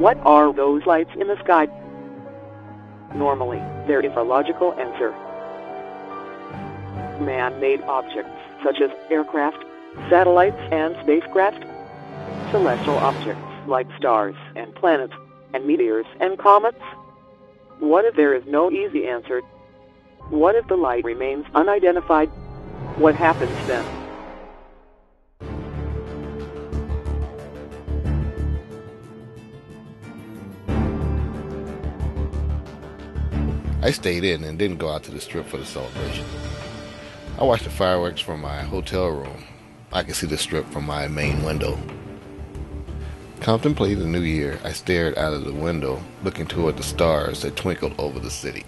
What are those lights in the sky? Normally, there is a logical answer. Man-made objects, such as aircraft, satellites and spacecraft. Celestial objects, like stars and planets, and meteors and comets. What if there is no easy answer? What if the light remains unidentified? What happens then? I stayed in and didn't go out to the strip for the celebration. I watched the fireworks from my hotel room. I could see the strip from my main window. Contemplating the new year, I stared out of the window, looking toward the stars that twinkled over the city.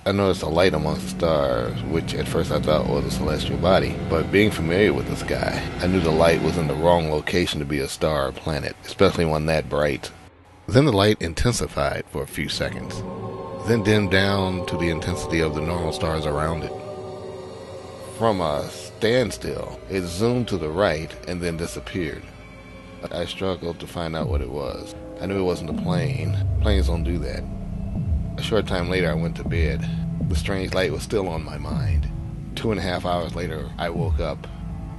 I noticed a light amongst the stars, which at first I thought was a celestial body, but being familiar with the sky, I knew the light was in the wrong location to be a star or planet, especially one that bright. Then the light intensified for a few seconds, then dimmed down to the intensity of the normal stars around it. From a standstill, it zoomed to the right and then disappeared. I struggled to find out what it was. I knew it wasn't a plane. Planes don't do that. A short time later, I went to bed. The strange light was still on my mind. 2.5 hours later, I woke up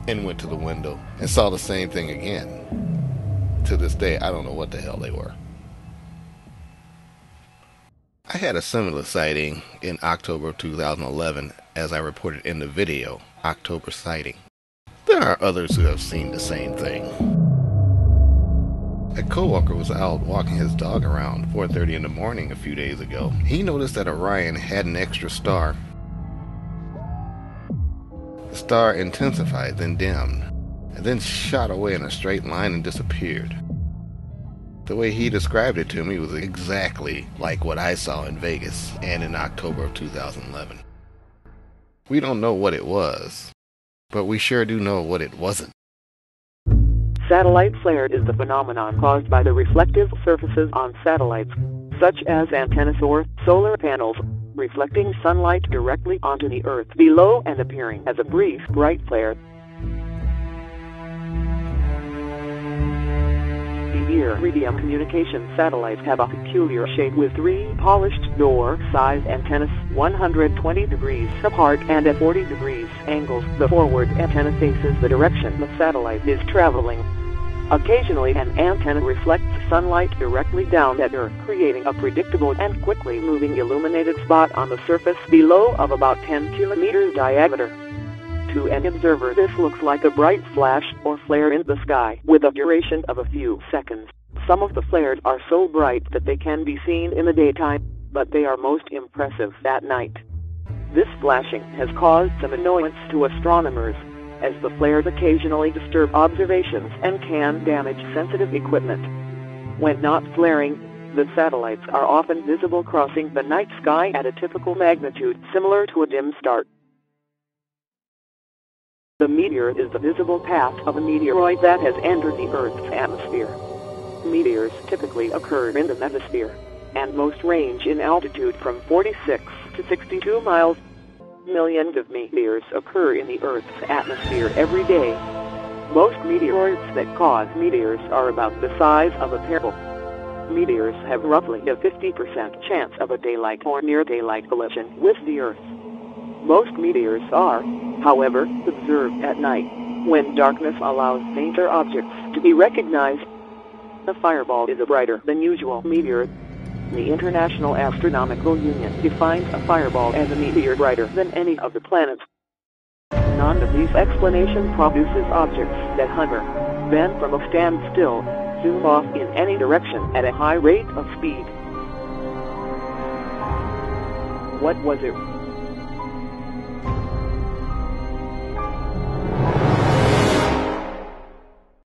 and went to the window and saw the same thing again. To this day, I don't know what the hell they were. I had a similar sighting in October of 2011, as I reported in the video, October Sighting. There are others who have seen the same thing. A coworker was out walking his dog around 4:30 in the morning a few days ago. He noticed that Orion had an extra star. The star intensified, then dimmed, and then shot away in a straight line and disappeared. The way he described it to me was exactly like what I saw in Vegas and in October of 2011. We don't know what it was, but we sure do know what it wasn't. Satellite flare is the phenomenon caused by the reflective surfaces on satellites, such as antennas or solar panels, reflecting sunlight directly onto the Earth below and appearing as a brief bright flare. The iridium communication satellites have a peculiar shape with 3 polished door-sized antennas 120 degrees apart and at 40 degrees angles. The forward antenna faces the direction the satellite is traveling. Occasionally an antenna reflects sunlight directly down at Earth, creating a predictable and quickly moving illuminated spot on the surface below of about 10 kilometers diameter. To an observer, this looks like a bright flash or flare in the sky with a duration of a few seconds. Some of the flares are so bright that they can be seen in the daytime, but they are most impressive at night. This flashing has caused some annoyance to astronomers, as the flares occasionally disturb observations and can damage sensitive equipment. When not flaring, the satellites are often visible crossing the night sky at a typical magnitude similar to a dim star. The meteor is the visible path of a meteoroid that has entered the Earth's atmosphere. Meteors typically occur in the mesosphere, and most range in altitude from 46 to 62 miles. Millions of meteors occur in the Earth's atmosphere every day. Most meteoroids that cause meteors are about the size of a pebble. Meteors have roughly a 50% chance of a daylight or near-daylight collision with the Earth. Most meteors are, however, observed at night, when darkness allows fainter objects to be recognized. A fireball is a brighter than usual meteor. The International Astronomical Union defines a fireball as a meteor brighter than any of the planets. None of these explanations produces objects that hover, then from a standstill, zoom off in any direction at a high rate of speed. What was it?